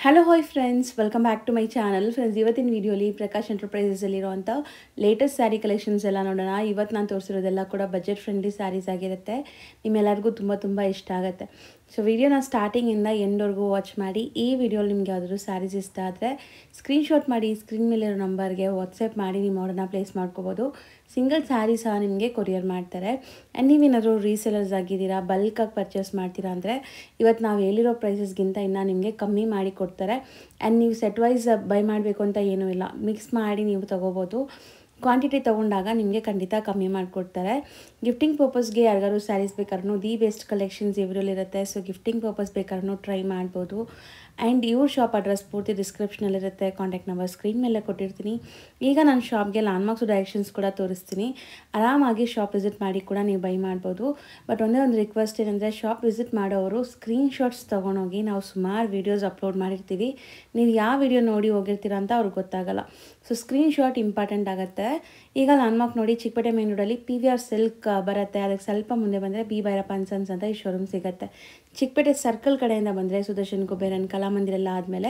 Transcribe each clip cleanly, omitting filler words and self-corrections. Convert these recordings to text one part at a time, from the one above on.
Hello hi friends, welcome back to my channel. Friends, ಇವತ್ತಿನ ವಿಡಿಯೋಲಿ ಪ್ರಕಾಶ್ ಎಂಟರ್ಪ್ರೈಸಸಲ್ಲಿರುವಂಥ ಲೇಟೆಸ್ಟ್ ಸ್ಯಾರಿ ಕಲೆಕ್ಷನ್ಸ್ ಎಲ್ಲ ನೋಡೋಣ. ಇವತ್ತು ನಾನು ತೋರಿಸಿರೋದೆಲ್ಲ ಕೂಡ ಬಜೆಟ್ ಫ್ರೆಂಡ್ಲಿ ಸ್ಯಾರೀಸ್ ಆಗಿರುತ್ತೆ. ನಿಮ್ಮೆಲ್ಲರಿಗೂ ತುಂಬ ಇಷ್ಟ ಆಗುತ್ತೆ. ಸೊ ವಿಡಿಯೋನ ಸ್ಟಾರ್ಟಿಂಗಿಂದ ಎಂಡ್ವರೆಗೂ ವಾಚ್ ಮಾಡಿ. ಈ ವಿಡಿಯೋಲಿ ನಿಮ್ಗೆ ಯಾವುದಾದ್ರು ಸ್ಯಾರೀಸ್ ಇಷ್ಟ ಆದರೆ ಸ್ಕ್ರೀನ್ಶಾಟ್ ಮಾಡಿ ಸ್ಕ್ರೀನ್ ಮೇಲಿರೋ ನಂಬರ್ಗೆ ವಾಟ್ಸಪ್ ಮಾಡಿ ನಿಮ್ಮ ಆರ್ಡರ್ನ ಪ್ಲೇಸ್ ಮಾಡ್ಕೋಬೋದು. ಸಿಂಗಲ್ ಸ್ಯಾರಿ ಸಹ ನಿಮಗೆ ಕೊರಿಯರ್ ಮಾಡ್ತಾರೆ. ಆ್ಯಂಡ್ ನೀವೇನಾದರೂ ರೀಸೇಲರ್ಸ್ ಆಗಿದ್ದೀರಾ, ಬಲ್ಕಾಗಿ ಪರ್ಚೇಸ್ ಮಾಡ್ತೀರಾ ಅಂದರೆ ಇವತ್ತು ನಾವು ಹೇಳಿರೋ ಪ್ರೈಸಸ್ಗಿಂತ ಇನ್ನೂ ನಿಮಗೆ ಕಮ್ಮಿ ಮಾಡಿ ಕೊಡ್ತಾರೆ. ಆ್ಯಂಡ್ ನೀವು ಸೆಟ್ ವೈಸ್ ಬೈ ಮಾಡಬೇಕು ಅಂತ ಏನೂ ಇಲ್ಲ, ಮಿಕ್ಸ್ ಮಾಡಿ ನೀವು ತೊಗೋಬೋದು. ಕ್ವಾಂಟಿಟಿ ತೊಗೊಂಡಾಗ ನಿಮಗೆ ಖಂಡಿತ ಕಮ್ಮಿ ಮಾಡಿಕೊಡ್ತಾರೆ. ಗಿಫ್ಟಿಂಗ್ ಪರ್ಪಸ್ಗೆ ಯಾರಿಗಾದ್ರು ಸ್ಯಾರೀಸ್ ಬೇಕಾದ್ರೂ ದಿ ಬೆಸ್ಟ್ ಕಲೆಕ್ಷನ್ಸ್ ಇವರಲ್ಲಿರುತ್ತೆ. ಸೊ ಗಿಫ್ಟಿಂಗ್ ಪರ್ಪಸ್ ಬೇಕಾದ್ರೂ ಟ್ರೈ ಮಾಡ್ಬೋದು. ಆ್ಯಂಡ್ ಇವ್ರ ಶಾಪ್ ಅಡ್ರೆಸ್ ಪೂರ್ತಿ ಡಿಸ್ಕ್ರಿಪ್ಷನಲ್ಲಿರುತ್ತೆ. ಕಾಂಟ್ಯಾಕ್ಟ್ ನಂಬರ್ ಸ್ಕ್ರೀನ್ ಮೇಲೆ ಕೊಟ್ಟಿರ್ತೀನಿ. ಈಗ ನಾನು ಶಾಪ್ಗೆ ಲ್ಯಾಂಡ್ಮಾರ್ಕ್ಸ್ ಡೈರೆಕ್ಷನ್ಸ್ ಕೂಡ ತೋರಿಸ್ತೀನಿ. ಆರಾಮಾಗಿ ಶಾಪ್ ವಿಸಿಟ್ ಮಾಡಿ ಕೂಡ ನೀವು ಬೈ ಮಾಡ್ಬೋದು. ಬಟ್ ಒಂದೇ ಒಂದು ರಿಕ್ವೆಸ್ಟ್ ಏನಂದರೆ, ಶಾಪ್ ವಿಸಿಟ್ ಮಾಡೋರು ಸ್ಕ್ರೀನ್ಶಾಟ್ಸ್ ತೊಗೊಂಡೋಗಿ. ನಾವು ಸುಮಾರು ವೀಡಿಯೋಸ್ ಅಪ್ಲೋಡ್ ಮಾಡಿರ್ತೀವಿ, ನೀವು ಯಾವ ವಿಡಿಯೋ ನೋಡಿ ಹೋಗಿರ್ತೀರ ಅಂತ ಅವ್ರಿಗೆ ಗೊತ್ತಾಗಲ್ಲ. ಸೊ ಸ್ಕ್ರೀನ್ಶಾಟ್ ಇಂಪಾರ್ಟೆಂಟ್ ಆಗುತ್ತೆ. ಈಗ ಲ್ಯಾಂಡ್ಮಾರ್ಕ್ ನೋಡಿ, ಚಿಕ್ಕಪೇಟೆ ಮೇನ್ ರೋಡಲ್ಲಿ PVR ಸಿಲ್ಕ್ ಬರುತ್ತೆ. ಅದಕ್ಕೆ ಸ್ವಲ್ಪ ಮುಂದೆ ಬಂದರೆ ಬಿ ಭೈರಪ್ಪ ಅಂಡ್ ಸನ್ಸ್ ಅಂತ ಈ ಶೋರೂಮ್ ಸಿಗುತ್ತೆ. ಚಿಕ್ಕಪೇಟೆ ಸರ್ಕಲ್ ಕಡೆಯಿಂದ ಬಂದರೆ ಸುದರ್ಶನ್ ಕುಬೇರನ್ ಕಲಾಮಂದಿರ ಎಲ್ಲ ಆದಮೇಲೆ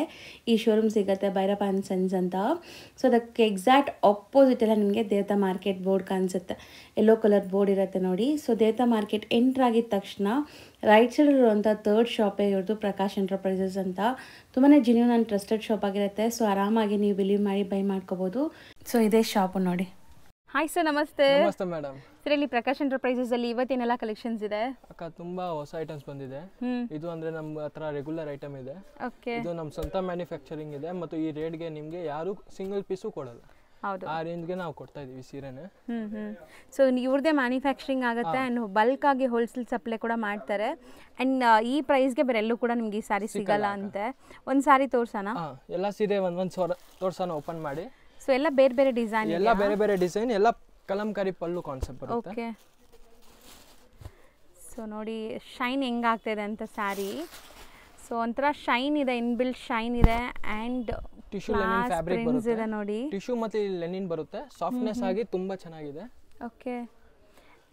ಈ ಶೋರೂಮ್ ಸಿಗುತ್ತೆ, ಭೈರಪ್ಪ ಅಂಡ್ ಸನ್ಸ್ ಅಂತ. ಸೊ ಅದಕ್ಕೆ ಎಕ್ಸಾಕ್ಟ್ ಆಪೋಸಿಟ್ ಎಲ್ಲ ನಿಮಗೆ ದೇವತಾ ಮಾರ್ಕೆಟ್ ಬೋರ್ಡ್ ಕಾಣಿಸುತ್ತೆ. ಯೆಲ್ಲೋ ಕಲರ್ ಬೋರ್ಡ್ ಇರುತ್ತೆ ನೋಡಿ. ಸೊ ದೇವತಾ ಮಾರ್ಕೆಟ್ ಎಂಟ್ರ್ ಆಗಿದ ತಕ್ಷಣ ರೈಟ್ ಸೈಡಲ್ಲಿರುವಂಥ ಥರ್ಡ್ ಶಾಪೇ ಇವ್ರದ್ದು, ಪ್ರಕಾಶ್ ಎಂಟರ್ಪ್ರೈಸಸ್ ಅಂತ. ತುಂಬಾ ಜೆನ್ಯೂನ್ ಆ್ಯಂಡ್ ಟ್ರಸ್ಟೆಡ್ ಶಾಪ್ ಆಗಿರುತ್ತೆ. ಸೊ ಆರಾಮಾಗಿ ನೀವು ಬಿಲೀವ್ ಮಾಡಿ ಬೈ ಮಾಡ್ಕೋಬೋದು. ಸೊ ಇದೇ ಶಾಪು ನೋಡಿ. ಹಾಯ್ ಸರ್, ನಮಸ್ತೆ. ನಮಸ್ತೆ ಮೇಡಮ್. ಸರ್, ಇಲ್ಲಿ ಪ್ರಕಾಶ್ ಎಂಟರ್ಪ್ರೈಸಸ್ ಅಲ್ಲಿ ಇವತ್ತೇನೆಲ್ಲ ಕಲೆಕ್ಷನ್ಸ್ ಇದೆ? ಅಕ್ಕ, ತುಂಬಾ ಹೊಸ ಐಟಮ್ಸ್ ಬಂದಿದೆ. ಇದು ಅಂದ್ರೆ ನಮ್ಮ ಹತ್ರ ರೆಗ್ಯುಲರ್ ಐಟಮ್ ಇದೆ. ಇದು ನಮ್ಮ ಸ್ವಂತ ಮ್ಯಾನುಫ್ಯಾಕ್ಚರಿಂಗ್ ಇದೆ. ಮತ್ತು ಈ ರೇಟ್ಗೆ ನಿಮಗೆ ಯಾರು ಸಿಂಗಲ್ ಪೀಸು ಕೊಡಲ್ಲ. ಹೌದು, ಆ ರೇಂಜ್ಗೆ ನಾವು ಕೊಡ್ತಾ ಇದೀವಿ ಸೀರೆನೆ. ಸೊ ಇವ್ರದೇ ಮ್ಯಾನುಫ್ಯಾಕ್ಚರಿಂಗ್ ಆಗುತ್ತೆ ಆ್ಯಂಡ್ ಬಲ್ಕ್ ಆಗಿ ಹೋಲ್ಸೇಲ್ ಸಪ್ಲೈ ಕೂಡ ಮಾಡ್ತಾರೆ. ಆ್ಯಂಡ್ ಈ ಪ್ರೈಸ್ಗೆ ಬೇರೆಲ್ಲೂ ಕೂಡ ನಿಮ್ಗೆ ಈ ಸ್ಯಾರಿ ಸಿಗಲ್ಲ ಅಂತೆ. ಒಂದು ಸ್ಯಾರಿ ತೋರ್ಸೋಣ? ಎಲ್ಲ ಸೀರೆ ಒಂದೊಂದು ತೋರ್ಸೋಣ, ಓಪನ್ ಮಾಡಿ. ಸೊ ಎಲ್ಲ ಬೇರೆ ಬೇರೆ ಡಿಸೈನ್, ಎಲ್ಲ ಬೇರೆ ಬೇರೆ ಡಿಸೈನ್, ಎಲ್ಲ ಕಲಂಕಾರಿ ಪಲ್ಲು ಕಾನ್ಸೆಪ್ಟ್ ಬರುತ್ತೆ. ಓಕೆ. ಸೊ ನೋಡಿ ಶೈನ್ ಹೆಂಗಾಗ್ತಿದೆ ಅಂತ ಸ್ಯಾರಿ. ಸೊ ಒಂಥರ ಶೈನ್ ಇದೆ, ಇನ್ಬಿಲ್ಟ್ ಶೈನ್ ಇದೆ. ಆ್ಯಂಡ್ ಟಿಶ್ಯೂ ಲೆನಿನ್ ಫ್ಯಾಬ್ರಿಕ್ ಬರುತ್ತೆ ನೋಡಿ. ಟಿಶ್ಯೂ ಮತ್ತೆ ಲೆನಿನ್ ಬರುತ್ತೆ. ಸಾಫ್ಟ್ನೆಸ್ ಆಗಿ ತುಂಬಾ ಚೆನ್ನಾಗಿದೆ. ಓಕೆ.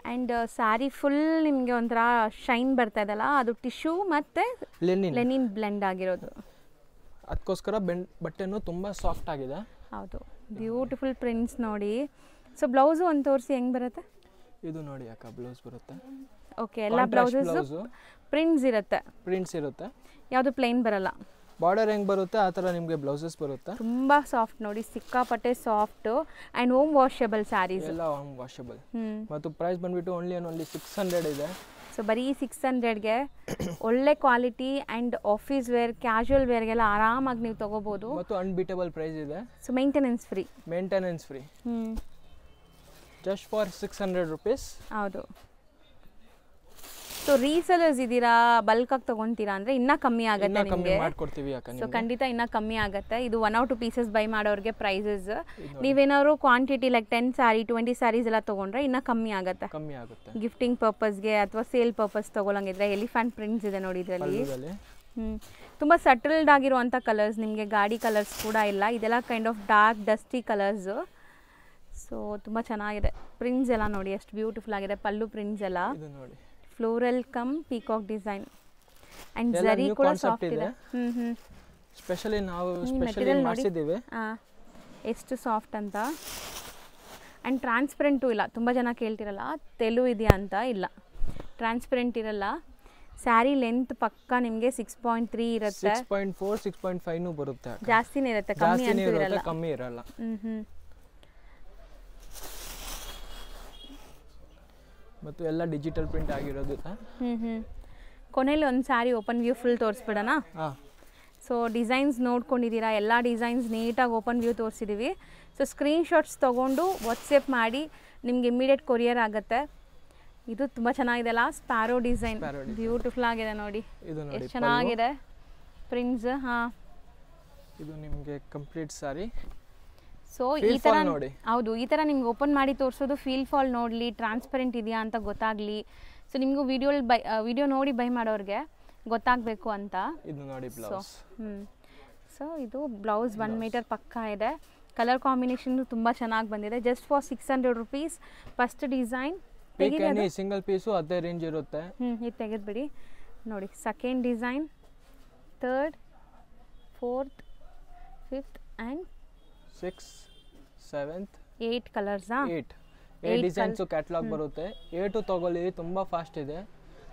ಆ್ಯಂಡ್ ಸ್ಯಾರಿ ಫುಲ್ ನಿಮಗೆ ಒಂಥರ ಶೈನ್ ಬರ್ತಾ ಇದೆಲ್ಲ, ಅದು ಟಿಶ್ಯೂ ಮತ್ತು ಲೆನಿನ್ ಬ್ಲೆಂಡ್ ಆಗಿರೋದು. ಅದಕ್ಕೋಸ್ಕರ ಬಟ್ಟೆನೂ ತುಂಬ ಸಾಫ್ಟ್ ಆಗಿದೆ. ಹೌದು, ಬ್ಯೂಟಿಫುಲ್ ಪ್ರಿಂಟ್ಸ್ ನೋಡಿ. ಸೊ ಬ್ಲೌಸು ಒಂದು ತೋರಿಸಿ, ಹೆಂಗೆ ಬರುತ್ತೆ? ಇದು ನೋಡಿ ಅಕ್ಕ, ಬ್ಲೌಸ್ ಬರುತ್ತೆ. ಓಕೆ, ಎಲ್ಲ ಬ್ಲೌಸಸ್ ಪ್ರಿಂಟ್ಸ್ ಇರುತ್ತೆ, ಯಾವುದು ಪ್ಲೇನ್ ಬರಲ್ಲ. ಬಾರ್ಡರ್ ಹೆಂಗೆ ಬರುತ್ತೆ ಆ ಥರ ನಿಮಗೆ ಬ್ಲೌಸಸ್ ಬರುತ್ತೆ. ತುಂಬ ಸಾಫ್ಟ್ ನೋಡಿ, ಸಿಕ್ಕಾಪಟ್ಟೆ soft. And home washable saris, ಎಲ್ಲ ಹೋಮ್ ವಾಷಬಲ್. ಮತ್ತು ಪ್ರೈಸ್ ಬಂದ್ಬಿಟ್ಟು ಓನ್ಲಿ 600 ಇದೆ. ಸೊ ಬರೀ 600ಗೆ ಒಳ್ಳೆ quality and office wear, casual ವೇರ್ಗೆಲ್ಲ ಆರಾಮಾಗಿ ನೀವು ತೊಗೋಬೋದು. ಮತ್ತು ಅನ್ಬೀಟಬಲ್ ಪ್ರೈಸ್ ಇದೆ. So maintenance free. Just for 600 rupees. ಹೌದು. ಸೊ ರೀಸೆಲರ್ಸ್ ಇದ್ದೀರಾ, ಬಲ್ಕಾಗಿ ತೊಗೊತೀರಾ ಅಂದರೆ ಇನ್ನೂ ಕಮ್ಮಿ ಆಗುತ್ತೆ ನಿಮಗೆ. ಸೊ ಖಂಡಿತ ಇನ್ನೂ ಕಮ್ಮಿ ಆಗುತ್ತೆ. ಇದು 1 or 2 ಪೀಸಸ್ ಬೈ ಮಾಡೋರಿಗೆ ಪ್ರೈಸಸ್. ನೀವೇನಾದ್ರು ಕ್ವಾಂಟಿಟಿ ಲೈಕ್ 10 ಸ್ಯಾರಿ 20 ಸ್ಯಾರೀಸ್ ಎಲ್ಲ ತೊಗೊಂಡ್ರೆ ಇನ್ನೂ ಕಮ್ಮಿ ಆಗುತ್ತೆ. ಗಿಫ್ಟಿಂಗ್ ಪರ್ಪಸ್ಗೆ ಅಥವಾ ಸೇಲ್ ಪರ್ಪಸ್ ತೊಗೊಳಂಗಿದ್ರೆ ಎಲಿಫೆಂಟ್ ಪ್ರಿಂಟ್ಸ್ ಇದೆ ನೋಡಿ ಇದರಲ್ಲಿ. ತುಂಬ ಸಟಲ್ಡ್ ಆಗಿರುವಂಥ ಕಲರ್ಸ್, ನಿಮಗೆ ಗಾಡಿ ಕಲರ್ಸ್ ಕೂಡ ಇಲ್ಲ. ಇದೆಲ್ಲ kind of dark dusty colours. So ತುಂಬ ಚೆನ್ನಾಗಿದೆ. ಪ್ರಿಂಟ್ಸ್ ಎಲ್ಲ ನೋಡಿ ಎಷ್ಟು ಬ್ಯೂಟಿಫುಲ್ ಆಗಿದೆ. ಪಲ್ಲು ಪ್ರಿಂಟ್ಸ್ ಎಲ್ಲ floral come peacock design and ಜರಿ ಕೂಡ ಸಾಫ್ಟ್ ಇದೆ. ಸ್ಪೆಷಲಿ ನಾವು ಮಾಡಿಸಿದ್ದೀವಿ. ಎಷ್ಟು ಸಾಫ್ಟ್ ಅಂತ. ಆ್ಯಂಡ್ ಟ್ರಾನ್ಸ್ಪರೆಂಟು ಇಲ್ಲ. ತುಂಬ ಜನ ಕೇಳ್ತಿರಲ್ಲ ತೆಲು ಇದೆಯಾ ಅಂತ. ಇಲ್ಲ, ಟ್ರಾನ್ಸ್ಪರೆಂಟ್ ಇರಲ್ಲ. ಸ್ಯಾರಿ ಲೆಂತ್ ಪಕ್ಕ ನಿಮಗೆ 6.3 ಇರುತ್ತೆ. 6.4 6.5 ಬರುತ್ತೆ. ಜಾಸ್ತಿನೇ ಇರುತ್ತೆ, ಕಮ್ಮಿ ಇರಲ್ಲ. ಮತ್ತು ಎಲ್ಲ ಡಿಜಿಟಲ್ ಪ್ರಿಂಟ್ ಆಗಿರೋದು. ಕೊನೆಯಲ್ಲಿ ಒಂದು ಸ್ಯಾರಿ ಓಪನ್ ವ್ಯೂ ಫುಲ್ ತೋರಿಸ್ಬಿಡೋಣ. ಸೊ ಡಿಸೈನ್ಸ್ ನೋಡ್ಕೊಂಡಿದ್ದೀರಾ, ಎಲ್ಲ ಡಿಸೈನ್ಸ್ ನೀಟಾಗಿ ಓಪನ್ ವ್ಯೂ ತೋರಿಸಿದ್ದೀವಿ. ಸೊ ಸ್ಕ್ರೀನ್ಶಾಟ್ಸ್ ತೊಗೊಂಡು ವಾಟ್ಸಪ್ ಮಾಡಿ, ನಿಮ್ಗೆ ಇಮಿಡಿಯೇಟ್ ಕೊರಿಯರ್ ಆಗುತ್ತೆ. ಇದು ತುಂಬ ಚೆನ್ನಾಗಿದೆ ಅಲ್ಲ, ಸ್ಪ್ಯಾರೋ ಡಿಸೈನ್ ಬ್ಯೂಟಿಫುಲ್ ಆಗಿದೆ ನೋಡಿ. ಎಷ್ಟು ಚೆನ್ನಾಗಿದೆ ಪ್ರಿಂಟ್ಸ್. ಇದು ನಿಮಗೆ ಕಂಪ್ಲೀಟ್ ಸ್ಯಾರಿ. ಸೊ ಈ ಥರ ಹೌದು, ಈ ಥರ ನಿಮ್ಗೆ ಓಪನ್ ಮಾಡಿ ತೋರಿಸೋದು ಫೀಲ್ ಫಾಲ್ ನೋಡಲಿ, ಟ್ರಾನ್ಸ್ಪರೆಂಟ್ ಇದೆಯಾ ಅಂತ ಗೊತ್ತಾಗಲಿ. ಸೊ ನಿಮಗೂ ವಿಡಿಯೋ ನೋಡಿ ಬೈ ಮಾಡೋರಿಗೆ ಗೊತ್ತಾಗಬೇಕು ಅಂತ. ಇದು ನೋಡಿ ಬ್ಲೌಸ್. ಸೊ ಇದು ಬ್ಲೌಸ್ 1 ಮೀಟರ್ ಪಕ್ಕ ಇದೆ. ಕಲರ್ ಕಾಂಬಿನೇಷನ್ ತುಂಬ ಚೆನ್ನಾಗಿ ಬಂದಿದೆ. Just for 600 rupees. First design single piece ಅದೇ ರೇಂಜ್ ಇರುತ್ತೆ. ಇದು ತೆಗೆದ್ಬಿಡಿ ನೋಡಿ. Second design, third, 4th 5th and 6th 7th 8 ಕಲರ್ಸಾ? 8 designs catalogue ಬರುತ್ತೆ. 8 ತಗೊಳ್ಳಿ, ತುಂಬ ಫಾಸ್ಟ್ ಇದೆ,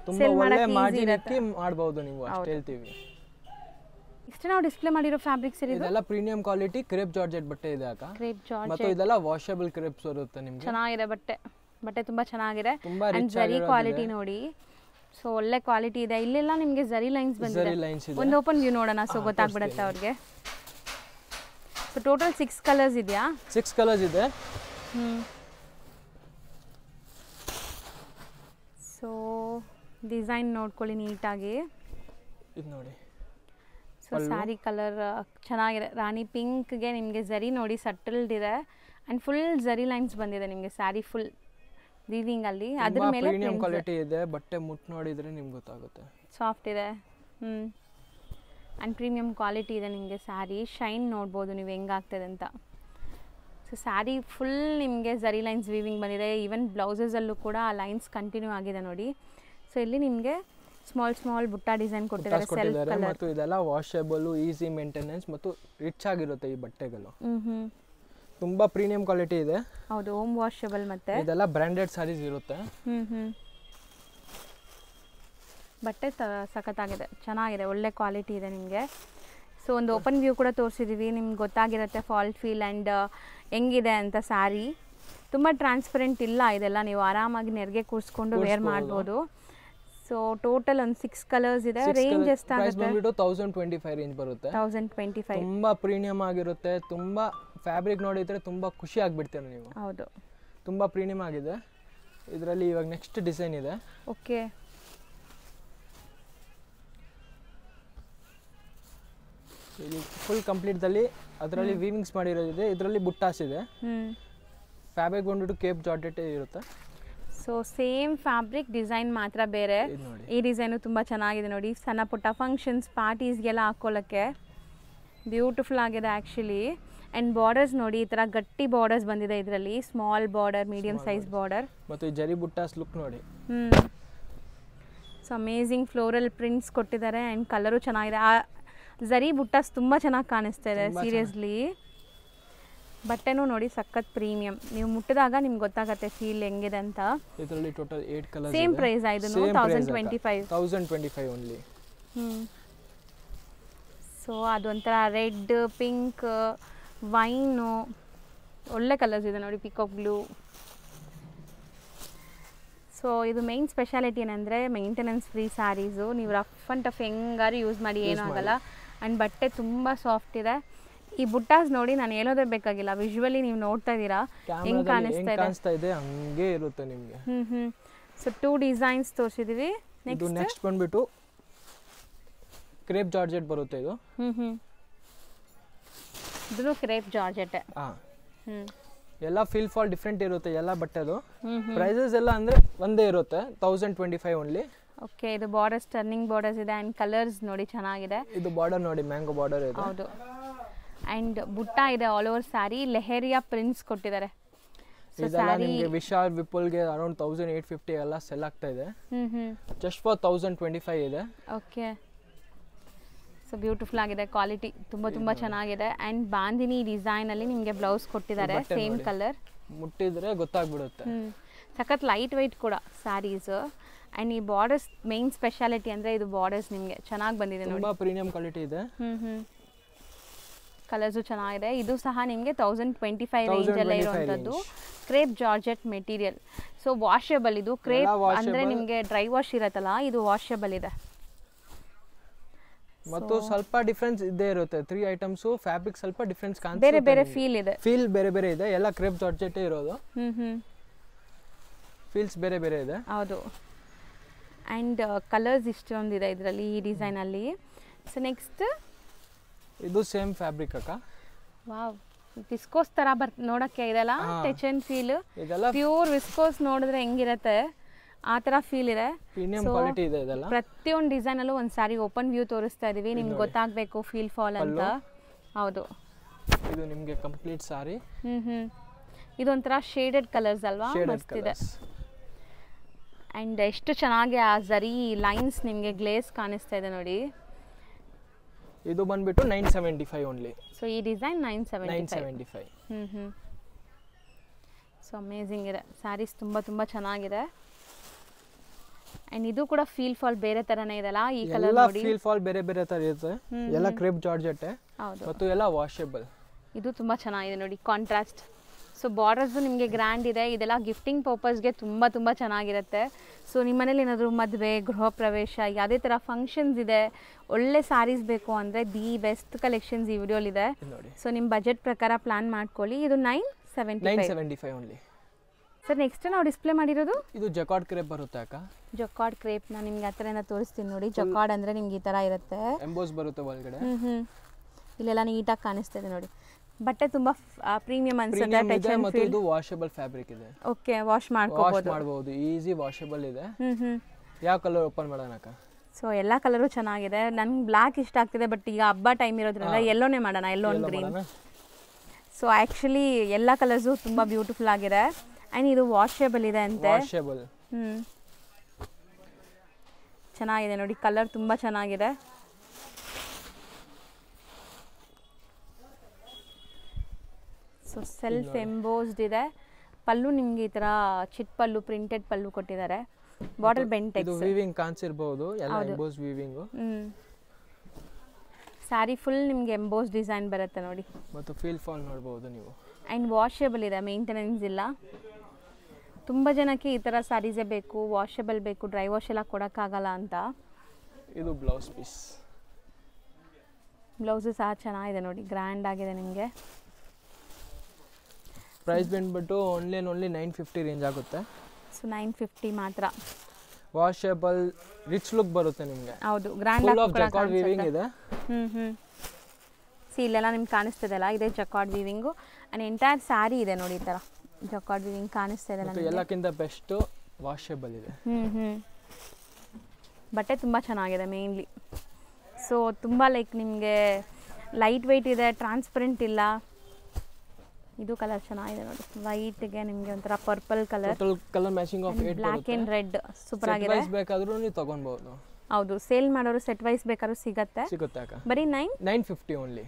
ತುಂಬ ಒಳ್ಳೆ ಮಾರ್ಜಿನ್ ಇಕ್ಕಿ ಮಾಡ್ಬೋದು ನೀವು, ಅಷ್ಟು ಹೇಳ್ತೀವಿ. ಇಷ್ಟು ನಾವು ಡಿಸ್ಪ್ಲೇ ಮಾಡಿರೋ ಫ್ಯಾಬ್ರಿಕ್ಸ್ ಇದೆಲ್ಲ ಪ್ರೀಮಿಯಂ ಕ್ವಾಲಿಟಿ ಕ್ರೇಪ್ ಜಾರ್ಜೆಟ್ ಬಟ್ಟೆ ಇದೆ ಅಕ್ಕ. ಕ್ರೇಪ್ ಜಾರ್ಜೆಟ್ ಮತ್ತು ಇದೆಲ್ಲ ವಾಷಬಲ್ ಕ್ರೇಪ್ಸ್ ಬರುತ್ತೆ ನಿಮಗೆ. ಚೆನ್ನಾಗಿದೆ ಬಟ್ಟೆ ತುಂಬ ಚೆನ್ನಾಗಿದೆ. ಅಂಡ್ ಜರಿ ಕ್ವಾಲಿಟಿ ನೋಡಿ, ಸೊ ಒಳ್ಳೆ ಕ್ವಾಲಿಟಿ ಇದೆ. ಇಲ್ಲೆಲ್ಲ ನಿಮಗೆ ಜರಿ ಲೈನ್ಸ್ ಬಂದಿದೆ. ಒಂದು ಓಪನ್ ವ್ಯೂ ನೋಡೋಣ, ಸೊ ಗೊತ್ತಾಗ್ಬಿಡುತ್ತೆ ಅವ್ರಿಗೆ. ಸೊ ಟೋಟಲ್ 6 ಕಲರ್ಸ್ ಇದೆಯಾ? 6 ಕಲರ್ಸ್ ಇದೆ. ಸೊ ಡಿಸೈನ್ ನೋಡ್ಕೊಳ್ಳಿ ನೀಟಾಗಿ. ಇದು ನೋಡಿ, ಸೊ ಸ್ಯಾರಿ ಕಲರ್ ಚೆನ್ನಾಗಿದೆ. ರಾಣಿ ಪಿಂಕ್ಗೆ ನಿಮಗೆ ಜರಿ ನೋಡಿ ಸಟಲ್ಡ್ ಇದೆ ಆ್ಯಂಡ್ ಫುಲ್ ಜರಿ ಲೈನ್ಸ್ ಬಂದಿದೆ ನಿಮಗೆ ಸ್ಯಾರಿ ಫುಲ್ ವೀವಿಂಗ್ ಅಲ್ಲಿ. ಅದ್ರ ಮೇಲೆ ಪ್ರೀಮಿಯಂ ಕ್ವಾಲಿಟಿ ಇದೆ. ಬಟ್ಟೆ ಮುಟ್ಟು ನೋಡಿದ್ರೆ ನಿಮ್ಗೆ ಗೊತ್ತಾಗುತ್ತೆ, ಸಾಫ್ಟ್ ಇದೆ. ಆ್ಯಂಡ್ ಪ್ರೀಮಿಯಂ ಕ್ವಾಲಿಟಿ ಇದೆ ನಿಮಗೆ ಸ್ಯಾರಿ. ಶೈನ್ ನೋಡ್ಬೋದು ನೀವು ಹೆಂಗಾಗ್ತದೆ ಅಂತ. ಸೊ ಸ್ಯಾರಿ ಫುಲ್ ನಿಮಗೆ ಜರಿ ಲೈನ್ಸ್ ವೀವಿಂಗ್ ಬಂದಿದೆ. ಈವನ್ ಬ್ಲೌಸಸಲ್ಲೂ ಕೂಡ ಆ ಲೈನ್ಸ್ ಕಂಟಿನ್ಯೂ ಆಗಿದೆ ನೋಡಿ. ಸೊ ಇಲ್ಲಿ ನಿಮಗೆ ಸ್ಮಾಲ್ ಬುಟ್ಟ ಡಿಸೈನ್ ಕೊಟ್ಟಿದ್ದಾರೆ, ಸೆಲ್ಫ್ ಕಲರ್. ಮತ್ತು ಇದೆಲ್ಲ ವಾಷಬಲ್, ಈಸಿ ಮೇಂಟೆನೆನ್ಸ್ ಮತ್ತು ರಿಚ್ ಆಗಿರುತ್ತೆ ಈ ಬಟ್ಟೆಗಳು. ತುಂಬಾ ಪ್ರೀಮಿಯಂ ಕ್ವಾಲಿಟಿ ಇದೆ. ಹೌದು, ಹೋಮ್ ವಾಷಬಲ್. ಮತ್ತೆ ಇದೆಲ್ಲ ಬ್ರಾಂಡೆಡ್ ಸಾರೀಸ್ ಇರುತ್ತೆ. ಬಟ್ಟೆ ಸಖತ್ತಾಗಿದೆ, ಚೆನ್ನಾಗಿದೆ, ಒಳ್ಳೆ ಕ್ವಾಲಿಟಿ ಇದೆ ನಿಮಗೆ. ಸೊ ಒಂದು ಓಪನ್ ವ್ಯೂ ಕೂಡ ತೋರಿಸಿದ್ದೀವಿ, ನಿಮ್ಗೆ ಗೊತ್ತಾಗಿರುತ್ತೆ ಫಾಲ್ ಫೀಲ್ ಆ್ಯಂಡ್ ಹೆಂಗಿದೆ ಅಂತ. ಸ್ಯಾರಿ ತುಂಬ ಟ್ರಾನ್ಸ್ಪರೆಂಟ್ ಇಲ್ಲ, ಇದೆಲ್ಲ ನೀವು ಆರಾಮಾಗಿ ನೆರಿಗೆ ಕೂರಿಸ್ಕೊಂಡು ವೇರ್ ಮಾಡ್ಬೋದು. ಸೊ ಟೋಟಲ್ ಒಂದು 6 ಕಲರ್ಸ್ ಇದೆ. ರೇಂಜ್ ಎಷ್ಟಾಗುತ್ತೆ? 1025 ರೇಂಜ್ ಬರುತ್ತೆ. 1025. ತುಂಬಾ ಪ್ರೀಮಿಯಂ ಆಗಿರುತ್ತೆ. ತುಂಬಾ ಫ್ಯಾಬ್ರಿಕ್ ನೋಡಿದ್ರೆ ತುಂಬಾ ಖುಷಿ ಆಗ್ಬಿಡ್ತೀರ ನೀವು. ಹೌದು, ತುಂಬಾ ಪ್ರೀಮಿಯಂ ಆಗಿದೆ. ಇದರಲ್ಲಿ ಇವಾಗ ನೆಕ್ಸ್ಟ್ ಡಿಸೈನ್ ಇದೆ. ಓಕೆ, ಇಲ್ಲಿ ಫುಲ್ ಕಂಪ್ಲೀಟ್ದಲ್ಲಿ ಅದರಲ್ಲಿ ವೀವಿಂಗ್ಸ್ ಮಾಡಿರೋದಿದೆ. ಇದರಲ್ಲಿ ಬುಟ್ಟಾಸ್ ಇದೆ. ಫ್ಯಾಬ್ರಿಕ್ ಬಂದ್ಬಿಟ್ಟು ಕೇಪ್ ಜಾರ್ಜೆಟ್ ಇರುತ್ತೆ. ಸೊ ಸೇಮ್ ಫ್ಯಾಬ್ರಿಕ್, ಡಿಸೈನ್ ಮಾತ್ರ ಬೇರೆ. ಈ ಡಿಸೈನು ತುಂಬ ಚೆನ್ನಾಗಿದೆ ನೋಡಿ, ಸಣ್ಣ ಪುಟ್ಟ ಫಂಕ್ಷನ್ಸ್ ಪಾರ್ಟೀಸ್ಗೆಲ್ಲ ಹಾಕ್ಕೊಳ್ಳೋಕ್ಕೆ ಬ್ಯೂಟಿಫುಲ್ ಆಗಿದೆ ಆ್ಯಕ್ಚುಲಿ. ಆ್ಯಂಡ್ ಬಾರ್ಡರ್ಸ್ ನೋಡಿ, ಈ ಥರ ಗಟ್ಟಿ ಬಾರ್ಡರ್ಸ್ ಬಂದಿದೆ ಇದರಲ್ಲಿ. Small border, medium size border ಮತ್ತು ಈ ಜರಿ ಬುಟ್ಟಾಸ್ ಲುಕ್ ನೋಡಿ. ಸೊ ಅಮೇಝಿಂಗ್ ಫ್ಲೋರಲ್ ಪ್ರಿಂಟ್ಸ್ ಕೊಟ್ಟಿದ್ದಾರೆ ಆ್ಯಂಡ್ ಕಲರು ಚೆನ್ನಾಗಿದೆ. ಆ ಜರಿ ಬುಟ್ಟಾಸ್ ತುಂಬ ಚೆನ್ನಾಗಿ ಕಾಣಿಸ್ತಾ ಇದೆ ಸೀರಿಯಸ್ಲಿ. ಬಟ್ಟೆನೂ ನೋಡಿ ಸಖತ್ ಪ್ರೀಮಿಯಂ. ನೀವು ಮುಟ್ಟಿದಾಗ ನಿಮ್ಗೆ ಗೊತ್ತಾಗುತ್ತೆ ಫೀಲ್ ಹೆಂಗಿದೆ ಅಂತ. ಇದರಲ್ಲಿ ಟೋಟಲ್ 8 ಕಲರ್ಸ್. ಸೇಮ್ ಪ್ರೈಸ್ ಇದನ್ನು 1025 ಓನ್ಲಿ. ಸೊ ಅದೊಂಥರ ರೆಡ್, ಪಿಂಕ್, ವೈನು, ಒಳ್ಳೆ ಕಲರ್ಸ್ ಇದೆ ನೋಡಿ, ಪಿಕಾಕ್ ಬ್ಲೂ. ಸೊ ಇದು ಮೈನ್ ಸ್ಪೆಷಾಲಿಟಿ ಏನಂದರೆ ಮೇಂಟೆನೆನ್ಸ್ ಫ್ರೀ ಸ್ಯಾರೀಸು. ನೀವು ರಫ್ ಆ್ಯಂಡ್ ಟಫ್ ಹೆಂಗಾರು ಯೂಸ್ ಮಾಡಿ ಏನಾಗಲ್ಲ. ಆ್ಯಂಡ್ ಬಟ್ಟೆ ತುಂಬ ಸಾಫ್ಟ್ ಇದೆ. ಈ ಬುಟ್ಟಾಸ್ ನೋಡಿ, ನಾನು ಹೇಳೋದೇ ಬೇಕಾಗಿಲ್ಲ, ವಿಜುವಲಿ ನೀವು ನೋಡ್ತಾ ಇದ್ದೀರಾ ಹೆಂಗೆ ಕಾಣಿಸ್ತಾ ಇದೆ, ಹಂಗೆ ಇರುತ್ತೆ ನಿಮಗೆ. ಸೊ 2 ಡಿಸೈನ್ಸ್ ತೋರಿಸಿದ್ದೀವಿ. ನೆಕ್ಸ್ಟ್ ಬಂದ್ಬಿಟ್ಟು ಕ್ರೇಪ್ ಜಾರ್ಜೆಟ್ ಬರುತ್ತೆ. ಇದು ಕ್ರೇಪ್ ಜಾರ್ಜೆಟ್. ಎಲ್ಲ ಫೀಲ್ ಫಾಲ್ ಡಿಫ್ರೆಂಟ್ ಇರುತ್ತೆ ಎಲ್ಲ ಬಟ್ಟೆದು. ಪ್ರೈಸಸ್ ಎಲ್ಲ ಅಂದರೆ ಒಂದೇ ಇರುತ್ತೆ, 1025 ಓನ್ಲಿ. ಓಕೆ, ಇದು ಬಾರ್ಡರ್ಸ್, ಟರ್ನಿಂಗ್ ಬಾರ್ಡರ್ಸ್ ಇದೆ ಆ್ಯಂಡ್ ಕಲರ್ಸ್ ನೋಡಿ ಚೆನ್ನಾಗಿದೆ. ಇದು ಬಾರ್ಡರ್ ನೋಡಿ, ಮ್ಯಾಂಗೋ ಬಾರ್ಡರ್ ಇದೆ. ಹೌದು, ಆ್ಯಂಡ್ ಬುಟ್ಟ ಇದೆ all over sari. Leheriya prints ಕೊಟ್ಟಿದ್ದಾರೆ. ಇದೆಲ್ಲ ನಿಮಗೆ ವಿಶಾಲ್ ವಿಪುಲ್ಗೆ ಅರೌಂಡ್ 1850 ಎಲ್ಲ ಸೆಲ್ ಆಗ್ತಾ ಇದೆ. ಜಸ್ಟ್ ಫಾರ್ 1025 ಇದೆ. ಓಕೆ, ಸೊ ಬ್ಯೂಟಿಫುಲ್ ಆಗಿದೆ, ಕ್ವಾಲಿಟಿ ತುಂಬ ಚೆನ್ನಾಗಿದೆ. ಆ್ಯಂಡ್ ಬಾಂದಿನಿ ಡಿಸೈನಲ್ಲಿ ನಿಮಗೆ ಬ್ಲೌಸ್ ಕೊಟ್ಟಿದ್ದಾರೆ, ಸೇಮ್ ಕಲರ್. ಮುಟ್ಟಿದ್ರೆ ಗೊತ್ತಾಗ್ಬಿಡುತ್ತೆ. ಸಖತ್ ಲೈಟ್ ವೆಯ್ಟ್ ಕೂಡ ಸ್ಯಾರೀಸ್. ಆ್ಯಂಡ್ ಈ ಬಾರ್ಡರ್ಸ್ ಮೇನ್ ಸ್ಪೆಷಾಲಿಟಿ ಅಂದರೆ ಇದು ಬಾರ್ಡರ್ಸ್ ನಿಮಗೆ ಚೆನ್ನಾಗಿ ಬಂದಿದೆ ನೋಡಿ, ತುಂಬ ಪ್ರೀಮಿಯಂ ಕ್ವಾಲಿಟಿ ಇದೆ. ಕಲರ್ಸು ಚೆನ್ನಾಗಿದೆ. ಇದು ಸಹ ನಿಮಗೆ 1025 ರೇಂಜಲ್ಲೇ ಇರುವಂಥದ್ದು. Crepe georgette material. So washable. ಇದು ಕ್ರೇಪ್ ಅಂದರೆ ನಿಮಗೆ ಡ್ರೈ ವಾಶ್ ಇರುತ್ತಲ್ಲ, ಇದು ವಾಷಬಲ್ ಇದೆ. ಮತ್ತು ಸ್ವಲ್ಪ ಡಿಫರೆನ್ಸ್ ಇದ್ದೇ ಇರುತ್ತೆ. 3 ಐಟಮ್ಸು ಫ್ಯಾಬ್ರಿಕ್ ಸ್ವಲ್ಪ ಡಿಫರೆನ್ಸ್ ಕಾಣಿಸುತ್ತೆ. ಬೇರೆ ಬೇರೆ ಫೀಲ್ ಇದೆ. ಫೀಲ್ ಬೇರೆ ಬೇರೆ ಇದೆ. ಎಲ್ಲ ಕ್ರೇಪ್ ಜಾರ್ಜೆಟ್ ಇರೋದು. ಫೀಲ್ಸ್ ಬೇರೆ ಬೇರೆ ಇದೆ. ಹೌದು. ಆ್ಯಂಡ್ ಕಲರ್ಸ್ ಇಷ್ಟೊಂದಿದೆ ಇದರಲ್ಲಿ, ಈ ಡಿಸೈನಲ್ಲಿ. ಸೊ ನೆಕ್ಸ್ಟ್ ಇದು ಸೇಮ್ ಫ್ಯಾಬ್ರಿಕ್ ಅಕ್ಕ. ವಾವ್, ವಿಸ್ಕೋಸ್ ಥರ ನೋಡೋಕ್ಕೆ ಇದೆಲ್ಲ touch and feel. Pure viscose ನೋಡಿದ್ರೆ ಹೆಂಗಿರುತ್ತೆ ಆ ಥರ ಫೀಲ್ ಇದೆ. ಪ್ರೀಮಿಯಂ ಕ್ವಾಲಿಟಿ ಇದೆ ಇದೆಲ್ಲ. ಪ್ರತಿಯೊಂದು ಡಿಸೈನಲ್ಲೂ ಒಂದು ಸಾರಿ ಓಪನ್ ವ್ಯೂ ತೋರಿಸ್ತಾ ಇದೀವಿ, ನಿಮ್ಗೆ ಗೊತ್ತಾಗಬೇಕು ಫೀಲ್ ಫಾಲ್ ಅಂತ. ಹೌದು, ಇದು ನಿಮಗೆ ಕಂಪ್ಲೀಟ್ ಸಾರಿ. ಇದೊಂಥರ ಶೇಡೆಡ್ ಕಲರ್ಸ್ ಅಲ್ವಾ, ಮಸ್ತಿದೆ. ಆ್ಯಂಡ್ ಎಷ್ಟು ಚೆನ್ನಾಗಿ ಆ ಝರಿ ಲೈನ್ಸ್ ನಿಮಗೆ ಗ್ಲೇಸ್ ಕಾಣಿಸ್ತಾ ಇದೆ ನೋಡಿ. ಇದು ಬಂದ್ಬಿಟ್ಟು 975 ಓನ್ಲಿ. ಸೊ ಈ ಡಿಸೈನ್ 975. ಸೊ ಅಮೇಝಿಂಗ್ ಇದೆ ಸ್ಯಾರೀಸ್, ತುಂಬ ಚೆನ್ನಾಗಿದೆ. ಆ್ಯಂಡ್ ಇದು ಕೂಡ ಫೀಲ್ ಫಾಲ್ ಬೇರೆ ಥರನೇ ಇದೆಲ್ಲ. ಈ ಕಲರ್ ನೋಡಿ, ಫೀಲ್ ಫಾಲ್ ಬೇರೆ ಬೇರೆ ಥರ ಇರುತ್ತೆ. ಎಲ್ಲ ಕ್ರೇಪ್ ಜಾರ್ಜೆಟ್ ಮತ್ತು ಎಲ್ಲ ವಾಷೇಬಲ್. ಇದು ತುಂಬ ಚೆನ್ನಾಗಿದೆ ನೋಡಿ, ಕಾಂಟ್ರಾಸ್ಟ್. ಸೊ ಬಾರ್ಡರ್ಸು ನಿಮಗೆ ಗ್ರ್ಯಾಂಡ್ ಇದೆ. ಇದೆಲ್ಲ ಗಿಫ್ಟಿಂಗ್ ಪರ್ಪಸ್ಗೆ ತುಂಬ ಚೆನ್ನಾಗಿರುತ್ತೆ. ಸೊ ನಿಮ್ಮ ಮನೇಲಿ ಏನಾದರೂ ಮದುವೆ, ಗೃಹ ಪ್ರವೇಶ, ಯಾವುದೇ ಥರ ಫಂಕ್ಷನ್ಸ್ ಇದೆ, ಒಳ್ಳೆ ಸ್ಯಾರೀಸ್ ಬೇಕು ಅಂದರೆ ದಿ ಬೆಸ್ಟ್ ಕಲೆಕ್ಷನ್ಸ್ ಈ ವಿಡಿಯೋಲಿದೆ. ಸೊ ನಿಮ್ಮ ಬಜೆಟ್ ಪ್ರಕಾರ ಪ್ಲಾನ್ ಮಾಡ್ಕೊಳ್ಳಿ. ಇದು 975 ಓನ್ಲಿ. ಸರ್ ನೆಕ್ಸ್ಟ್ ನಾವು ಡಿಸ್ಪ್ಲೇ ಮಾಡಿರೋದು ಇದು ಜಕಾರ್ಡ್ ಕ್ರೇಪ್ ಬರುತ್ತೆ ಅಕ್ಕ. ಜಕಾರ್ಡ್ ಕ್ರೇಪ್ ನಾನು ನಿಮ್ಗೆ ಆ ಥರ ತೋರಿಸ್ತೀನಿ ನೋಡಿ. ಜಕಾರ್ಡ್ ಅಂದರೆ ನಿಮ್ಗೆ ಈ ಥರ ಇರುತ್ತೆ, ಎಂಬೋಸ್ ಬರುತ್ತೆ ಒಳಗಡೆ. ಇಲ್ಲೆಲ್ಲ ನೀಟಾಗಿ ಕಾಣಿಸ್ತಿದೆ ನೋಡಿ. ಬಟ್ಟೆ ತುಂಬಾ ಪ್ರೀಮಿಯಂ ಅನ್ಸುತ್ತೆ. ಟಚ್ ಅಂಡ್ ಮತ್ತು ಇದು ವಾಷಬಲ್ ಫ್ಯಾಬ್ರಿಕ್ ಇದೆ. ಓಕೆ, ವಾಶ್ ಮಾಡ್ಬೋದು, ಈಸಿ ವಾಷಬಲ್ ಇದೆ. ಯಾವ ಕಲರ್ ಓಪನ್ ಮಾಡೋಣ ಅಕ್ಕ? ಸೊ ಎಲ್ಲ ಕಲರು ಚೆನ್ನಾಗಿದೆ. ನನ್ಗೆ ಬ್ಲ್ಯಾಕ್ ಇಷ್ಟ ಆಗ್ತಿದೆ, ಬಟ್ ಈಗ ಹಬ್ಬ ಟೈಮ್ ಇರೋದ್ರಿಂದ ಎಲ್ಲೋನೇ ಮಾಡೋಣ, ಎಲ್ಲೋ ಒಂದು ಗ್ರೀನ್. ಸೊ ಆ್ಯಕ್ಚುಲಿ ಎಲ್ಲ ಕಲರ್ಸು ತುಂಬ ಬ್ಯೂಟಿಫುಲ್ ಆಗಿದೆ. ಆ್ಯಂಡ್ ಇದು ವಾಷೇಬಲ್ ಇದೆ ಅಂತೆ. ಚೆನ್ನಾಗಿದೆ ನೋಡಿ, ಕಲರ್ ತುಂಬ ಚೆನ್ನಾಗಿದೆ. ಸೊ ಸೆಲ್ಫ್ ಎಂಬೋಸ್ಡ್ ಇದೆ. ಪಲ್ಲು ನಿಮಗೆ ಈ ಥರ ಚಿಟ್ ಪಲ್ಲು, ಪ್ರಿಂಟೆಡ್ ಪಲ್ಲು ಕೊಟ್ಟಿದ್ದಾರೆ. ಬಾಟಲ್ ಬೆಂಟೆಕ್ಸ್, ಇದು ವೀವಿಂಗ್ ಕಾಣಿಸಿರಬಹುದು, ಎಲ್ಲ ಎಂಬೋಸ್ ವೀವಿಂಗ್. ಸ್ಯಾರಿ ಫುಲ್ ನಿಮಗೆ ಎಂಬೋಸ್ ಡಿಸೈನ್ ಬರುತ್ತೆ ನೋಡಿ. ಮತ್ತು ಫೀಲ್ ಫಾಲ್ ನೋಡಬಹುದು ನೀವು. ಆ್ಯಂಡ್ ವಾಷೇಬಲ್ ಇದೆ, ಮೇಂಟೆನೆನ್ಸ್ ಇಲ್ಲ. ತುಂಬ ಜನಕ್ಕೆ ಈ ಥರ ಸ್ಯಾರೀಸೇ ಬೇಕು, ವಾಷೇಬಲ್ ಬೇಕು, ಡ್ರೈ ವಾಶ್ ಎಲ್ಲ ಕೊಡೋಕ್ಕಾಗಲ್ಲ ಅಂತ. ಇದು ಬ್ಲೌಸ್ ಪೀಸ್. ಬ್ಲೌಸು ಸಹ ಚೆನ್ನಾಗಿದೆ ನೋಡಿ, ಗ್ರ್ಯಾಂಡ್ ಆಗಿದೆ ನಿಮಗೆ. ಪ್ರೈಸ್ ಬಂದ್ಬಿಟ್ಟು ಓನ್ಲಿ 950 ರೇಂಜ್ ಆಗುತ್ತೆ. ಸೊ 950 ಮಾತ್ರ. ವಾಷೇಬಲ್, ರಿಚ್ ಲುಕ್ ಬರುತ್ತೆ ನಿಮಗೆ. ಹೌದು, grand full of jacquard weaving ಇದೆ. ಸಿ ಇಲ್ಲೆಲ್ಲ ನಿಮ್ಗೆ ಕಾಣಿಸ್ತದಲ್ಲ, ಇದೆ jacquard weaving. And entire sari ಇದೆ ನೋಡಿ, ಈ ಥರ ಜಕಾರ್ಡ್ ವೀವಿಂಗ್ ಕಾಣಿಸ್ತಾ ಇದೆ ನನಗೆ. ಎಲ್ಲಕ್ಕಿಂತ ಬೆಸ್ಟ್ ವಾಷೇಬಲ್ ಇದೆ. ಬಟ್ಟೆ ತುಂಬ ಚೆನ್ನಾಗಿದೆ ಮೇನ್ಲಿ. ಸೊ ತುಂಬ ಲೈಕ್ ನಿಮಗೆ ಲೈಟ್ ವೆಯ್ಟ್ ಇದೆ, ಟ್ರಾನ್ಸ್ಪರೆಂಟ್ ಇಲ್ಲ. ಇದು ಕಲರ್ ಚೆನ್ನಾಗಿದೆ ನೋಡಿ, ವೈಟ್ಗೆ ನಿಮಗೆ ಒಂಥರ purple colour. Colour matching of 8 black and red super ಆಗಿದೆ. ಸೆಟ್ ವೈಸ್ ಬೇಕಾದರೂ ನೀವು ತಗೊಳ್ಬಹುದು. ಹೌದು, ಸೇಲ್ ಮಾಡೋರು ಸೆಟ್ ವೈಸ್ ಬೇಕಾದ್ರೂ ಸಿಗುತ್ತೆ ಅಕ್ಕ. ಬರೀ 950 ಓನ್ಲಿ.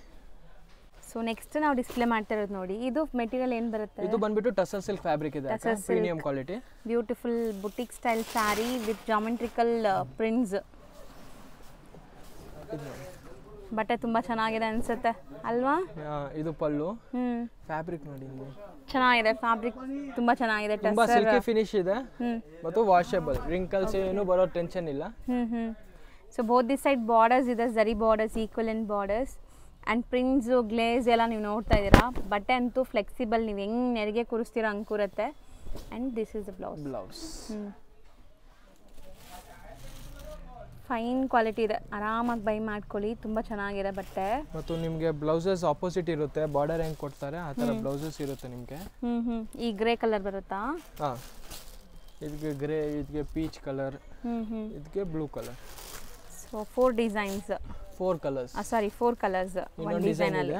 ಸೊ ನೆಕ್ಸ್ಟ್ ನಾವು ಡಿಸ್ಪ್ಲೇ ಮಾಡ್ತಾ ಇರೋದು ನೋಡಿ. ಇದು ಮೆಟೀರಿಯಲ್ ಏನು ಬರುತ್ತೆ? ಇದು ಬಂದ್ಬಿಟ್ಟು ಟಸರ್ ಸಿಲ್ಕ್ ಫ್ಯಾಬ್ರಿಕ್ ಇದೆ, premium quality. Beautiful boutique style sari with geometrical prints. ಬಟ್ಟೆ ತುಂಬಾ ಚೆನ್ನಾಗಿದೆ ಅನ್ಸುತ್ತೆ ಅಲ್ವಾ? ಇದು ಪಲ್ಲು. ಫ್ಯಾಬ್ರಿಕ್ ನೋಡಿ ಚೆನ್ನಾಗಿದೆ, ಫ್ಯಾಬ್ರಿಕ್ ತುಂಬಾ ಚೆನ್ನಾಗಿದೆ, ತುಂಬಾ ಸಿಲ್ಕಿ ಫಿನಿಶ್ ಇದೆ ಮತ್ತು ವಾಷೇಬಲ್, ರಿಂಕಲ್ಸ್ ಏನು ಬರೋ ಟೆನ್ಷನ್ ಇಲ್ಲ. So both the side borders ಇದೆ, zari borders, equivalent borders and prints, glaze ಎಲ್ಲ ನೀವು ನೋಡ್ತಾ ಇದ್ದೀರಾ. ಬಟ್ಟೆ ಅಂತೂ ಫ್ಲೆಕ್ಸಿಬಲ್, ನೀವು ಹೆಂಗೆ ನೆರಿಗೆ ಕೂರಿಸ್ತೀರೋ ಹಂಗೆ ಕೂರುತ್ತೆ. And this is the blouse. Fine quality ಇದೆ, ಆರಾಮಾಗಿ ಬೈ ಮಾಡ್ಕೊಳ್ಳಿ, ತುಂಬ ಚೆನ್ನಾಗಿದೆ ಬಟ್ಟೆ. ಮತ್ತು ನಿಮಗೆ ಬ್ಲೌಸಸ್ ಆಪೋಸಿಟ್ ಇರುತ್ತೆ, ಬಾರ್ಡರ್ ಹೆಂಗೆ ಕೊಡ್ತಾರೆ ಆ ಥರ ಬ್ಲೌಸಸ್ ಇರುತ್ತೆ ನಿಮಗೆ. ಈ ಗ್ರೇ ಕಲರ್ ಬರುತ್ತಾ? ಹಾಂ, ಇದಕ್ಕೆ ಗ್ರೇ, ಇದಕ್ಕೆ ಪೀಚ್ ಕಲರ್, ಇದಕ್ಕೆ blue colour. So 4 designs, 4 colours. Sorry 4 colours ಒಂದು ಡಿಸೈನ್ ಅಲ್ಲಿ.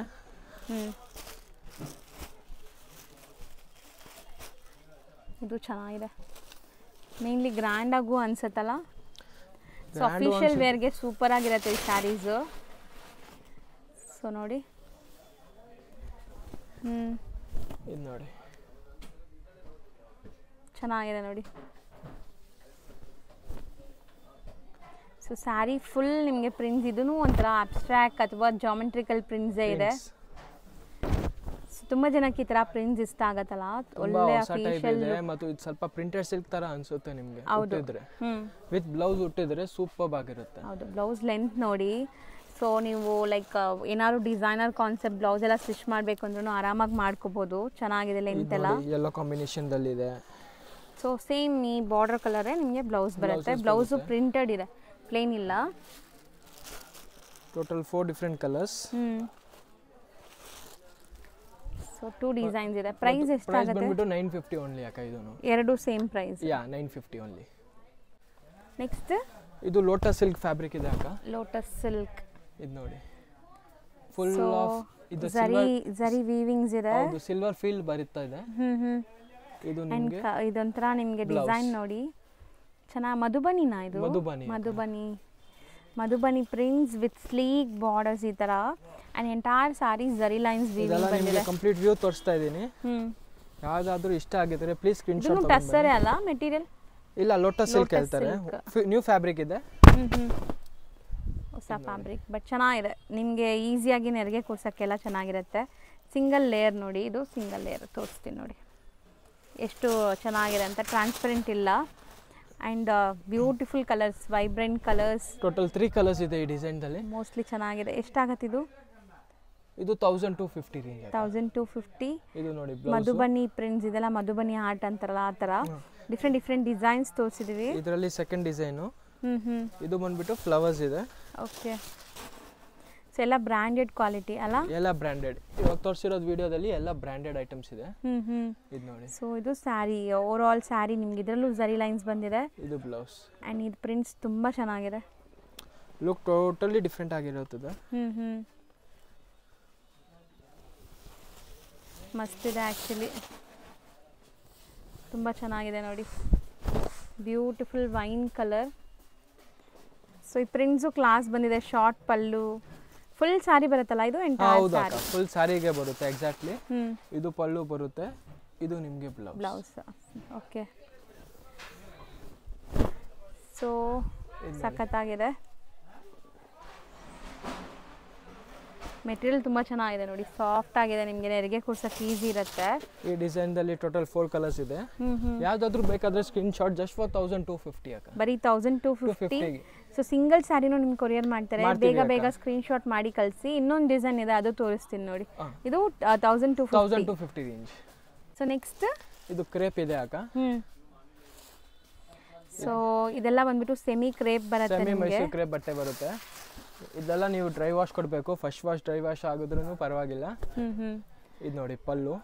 ಇದು ಚೆನ್ನಾಗಿದೆ, ಮೇನ್ಲಿ ಗ್ರ್ಯಾಂಡ್ ಆಗು ಅನ್ಸುತ್ತಲ್ಲ. ಸೊ ಅಫಿಷಿಯಲ್ ವೇರ್ಗೆ ಸೂಪರ್ ಆಗಿರುತ್ತೆ ಈ ಸ್ಯಾರೀಸು. ಸೊ ನೋಡಿ, ಇದು ನೋಡಿ ಚೆನ್ನಾಗಿದೆ ನೋಡಿ. ಸೊ ಸ್ಯಾರಿ ಫುಲ್ ನಿಮಗೆ ಪ್ರಿಂಟ್ಸ್, ಇದೂ ಒಂಥರ ಅಬ್ಸ್ಟ್ರಾಕ್ಟ್ ಅಥವಾ ಜಾಮೆಟ್ರಿಕಲ್ ಪ್ರಿಂಟ್ಸೇ ಇದೆ. ತುಂಬಾ ಜನಕ್ಕೆ ಈ ತರ ಪ್ರಿಂಟ್ಸ್ ಇಷ್ಟ ಆಗತ್ತಲ್ಲ, ಒಳ್ಳೆ ಅಫಿಷಿಯಲ್ ಮತ್ತು ಇದು ಸ್ವಲ್ಪ ಪ್ರಿಂಟೆಡ್ ಸಿಲ್ಕ್ ತರ ಅನ್ಸುತ್ತೆ ನಿಮಗೆ. ಉಟ್ಟಿದ್ರೆ ವಿತ್ ಬ್ಲೌಸ್ ಉಟ್ಟಿದ್ರೆ ಸೂಪರ್ ಆಗಿರುತ್ತೆ. ಹೌದು, ಬ್ಲೌಸ್ ಲೆಂತ್ ನೋಡಿ. ಸೊ ನೀವು ಲೈಕ್ ಏನಾದ್ರು ಡಿಸೈನರ್ ಕಾನ್ಸೆಪ್ಟ್ ಬ್ಲೌಸ್ ಎಲ್ಲ ಸ್ಟಿಚ್ ಮಾಡಬೇಕು ಅಂದ್ರೂ ಆರಾಮಾಗಿ ಮಾಡ್ಕೋಬಹುದು. ಚೆನ್ನಾಗಿದೆ ಲೆಂತ್ ಎಲ್ಲ, ಎಲ್ಲೋ ಕಾಂಬಿನೇಷನ್ ದಲ್ಲಿ ಇದೆ. ಸೊ ಸೇಮ್ ಈ ಬಾರ್ಡರ್ ಕಲರೇ ನಿಮಗೆ ಬ್ಲೌಸ್ ಬರುತ್ತೆ. ಬ್ಲೌಸು ಪ್ರಿಂಟೆಡ್ ಇದೆ, ಪ್ಲೇನ್ ಇಲ್ಲ. Total 4 different colours. So 2 designs ಇದೆ. ಪ್ರೈಸ್ ಎಷ್ಟು ಆಗುತ್ತೆ? ಬಂದ್ಬಿಟ್ಟು 950 ಓನ್ಲಿ ಅಕ್ಕ. ಇದನ್ನು ಎರಡು ಸೇಮ್ ಪ್ರೈಸ್. 950 ಓನ್ಲಿ. ನೆಕ್ಸ್ಟ್ ಇದು ಲೋಟಸ್ ಸಿಲ್ಕ್ ಫ್ಯಾಬ್ರಿಕ್ ಇದೆ ಅಕ್ಕ. ಲೋಟಸ್ ಸಿಲ್ಕ್ ಇದು ನೋಡಿ, ಫುಲ್ ಆಫ್ ಇದು ಝರಿ ವೀವಿಂಗ್ಸ್ ಇದೆ. ಹೌದು, ಸಿಲ್ವರ್ ಫೀಲ್ ಬರುತ್ತಾ ಇದೆ. ಇದು ನಿಮಗೆ ಇದೊಂತರ ನಿಮಗೆ ಡಿಸೈನ್ ನೋಡಿ ಚೆನ್ನಾಗಿ. ಮಧುಬನಿನಾ ಇದು? Madhubani. Madhubani prints with sleek borders ಈ ಥರ and entire sorry zari lines ಇದೆಲ್ಲ ವೀವಿಂಗ್ ನಿಮಗೆ ಬಂದಿದೆ. ಕಂಪ್ಲೀಟ್ ವ್ಯೂ ತೋರಿಸ್ತಾ ಇದ್ದೀನಿ. ಯಾವುದಾದ್ರೂ ಇಷ್ಟ ಆಗಿದ್ರೆ ಪ್ಲೀಸ್ ಸ್ಕ್ರೀನ್ಶಾಟ್ ಇದನ್ನು ಟಸ್ಸರೇ ಅಲ್ಲ ಮೆಟೀರಿಯಲ್? ಇಲ್ಲ, ಲೋಟಸ್ ಸಿಲ್ಕ್ ಹೇಳ್ತಾರೆ. ನ್ಯೂ ಫ್ಯಾಬ್ರಿಕ್ ಇದೆ, ಹೊಸ ಫ್ಯಾಬ್ರಿಕ್, ಬಟ್ ಚೆನ್ನಾಗಿದೆ. ನಿಮಗೆ ಈಸಿಯಾಗಿ ನೆರಿಗೆ ಕೂರ್ಸೋಕ್ಕೆಲ್ಲ ಚೆನ್ನಾಗಿರುತ್ತೆ. ಸಿಂಗಲ್ ಲೇಯರ್ ನೋಡಿ, ಇದು ಸಿಂಗಲ್ ಲೇಯರ್ ತೋರಿಸ್ತೀನಿ ನೋಡಿ ಎಷ್ಟು ಚೆನ್ನಾಗಿದೆ ಅಂತ. ಟ್ರಾನ್ಸ್ಪರೆಂಟ್ ಇಲ್ಲ and beautiful colours, vibrant colours. Total 3 colours ಇದೆ ಈ ಡಿಸೈನ್ದಲ್ಲಿ. ಮೋಸ್ಟ್ಲಿ ಚೆನ್ನಾಗಿದೆ. ಎಷ್ಟಾಗತ್ತೆ ಇದು? ಇದು 1250 ರೇಂಜ್. 1250. ಇದು ನೋಡಿ ಮಧುಬನಿ ಪ್ರಿಂಟ್ಸ್, ಇದೆಲ್ಲ ಮಧುಬನಿ ಆರ್ಟ್ ಅಂತಾರಲ್ಲ ಆ ಥರ ಡಿಫ್ರೆಂಟ್ ಡಿಸೈನ್ಸ್ ತೋರಿಸಿದ್ವಿ. ಇದರಲ್ಲಿ ಸೆಕೆಂಡ್ ಡಿಸೈನು. ಇದು ಬಂದ್ಬಿಟ್ಟು ಫ್ಲವರ್ಸ್ ಇದೆ. ಓಕೆ, ಸೊ ಎಲ್ಲ ಬ್ರ್ಯಾಂಡೆಡ್ ಕ್ವಾಲಿಟಿ ಅಲ್ಲ? ಎಲ್ಲ ಬ್ರ್ಯಾಂಡೆಡ್. ಇವಾಗ ತೋರಿಸಿರೋದು ವಿಡಿಯೋದಲ್ಲಿ ಎಲ್ಲ ಬ್ರ್ಯಾಂಡೆಡ್ ಐಟಮ್ಸ್ ಇದೆ. ಇದು ನೋಡಿ. ಸೊ ಇದು ಸ್ಯಾರಿ, ಓವರ್ ಆಲ್ ಸ್ಯಾರಿ ನಿಮ್ಗೆ ಇದರಲ್ಲೂ ಝರಿ ಲೈನ್ಸ್ ಬಂದಿದೆ. ಇದು ಬ್ಲೌಸ್ ಆ್ಯಂಡ್ ಇದು ಪ್ರಿಂಟ್ಸ್ ತುಂಬ ಚೆನ್ನಾಗಿದೆ. ಲುಕ್ ಟೋಟಲಿ ಡಿಫ್ರೆಂಟ್ ಆಗಿರುತ್ತದೆ. ಮಸ್ತ್ ಇದೆ ಆ್ಯಕ್ಚುಲಿ, ತುಂಬ ಚೆನ್ನಾಗಿದೆ ನೋಡಿ. Beautiful wine colour. ಸೊ ಈ ಪ್ರಿಂಟ್ಸು ಕ್ಲಾಸ್ ಬಂದಿದೆ. ಶಾರ್ಟ್ ಪಲ್ಲು, ಫುಲ್ ಸ್ಯಾರಿ ಬರುತ್ತಲ್ಲ ಇದು? ಎಂಟೈರ್ ಸ್ಯಾರಿ ಫುಲ್ ಸ್ಯಾರಿಗೆ ಬರುತ್ತೆ ಎಕ್ಸಾಕ್ಟ್ಲಿ. ಇದು ಪಲ್ಲು ಬರುತ್ತೆ, ಇದು ನಿಮಗೆ ಬ್ಲೌಸ್. ಓಕೆ, ಸೊ ಸಖತ್ತಾಗಿದೆ. ಮೆಟೀರಿಯಲ್ ತುಂಬ ಚೆನ್ನಾಗಿದೆ ನೋಡಿ, ಸಾಫ್ಟ್ ಆಗಿದೆ. ನಿಮಗೆ ನೆರಿಗೆ ಕೂರ್ಸಕ್ಕೆ ಈಸಿ ಇರುತ್ತೆ. ಈ ಡಿಸೈನ್ದಲ್ಲಿ ಟೋಟಲ್ 4 ಕಲರ್ಸ್ ಇದೆ. ಯಾವ್ದಾದ್ರು ಬೇಕಾದ್ರೆ ಸ್ಕ್ರೀನ್ ಶಾಟ್ ಜಸ್ಟ್ ಫಾರ್ 1250 ಅಕ್ಕ. ಬರೀ 1250. ಸೊ ಸಿಂಗಲ್ ಸ್ಯಾರಿನೂ ನಿಮ್ಗೆ ಕೊರಿಯರ್ ಮಾಡ್ತಾರೆ. ಬೇಗ ಸ್ಕ್ರೀನ್ ಶಾಟ್ ಮಾಡಿ ಕಳಿಸಿ. ಇನ್ನೊಂದು ಡಿಸೈನ್ ಇದೆ, ಅದು ತೋರಿಸ್ತೀನಿ ನೋಡಿ. ಇದು 1250 ರೇಂಜ್. ಸೊ ನೆಕ್ಸ್ಟ್ ಇದು ಕ್ರೇಪ್ ಇದೆ ಅಕ್ಕ. ಸೊ ಇದೆಲ್ಲ ಬಂದ್ಬಿಟ್ಟು ಸೆಮಿ ಕ್ರೇಪ್ ಬರುತ್ತೆ ನಿಮಗೆ. ಮೈಸೂರು ಕ್ರೇಪ್ ಬಟ್ಟೆ ಬರುತ್ತೆ. ಇದೆಲ್ಲ ನೀವು ಡ್ರೈ ವಾಶ್ ಕೊಡಬೇಕು. ಫಸ್ಟ್ ವಾಶ್ ಡ್ರೈ ವಾಶ್ ಆಗಿದ್ರೂ ಪರವಾಗಿಲ್ಲ. ಇದು ನೋಡಿ ಪಲ್ಲು.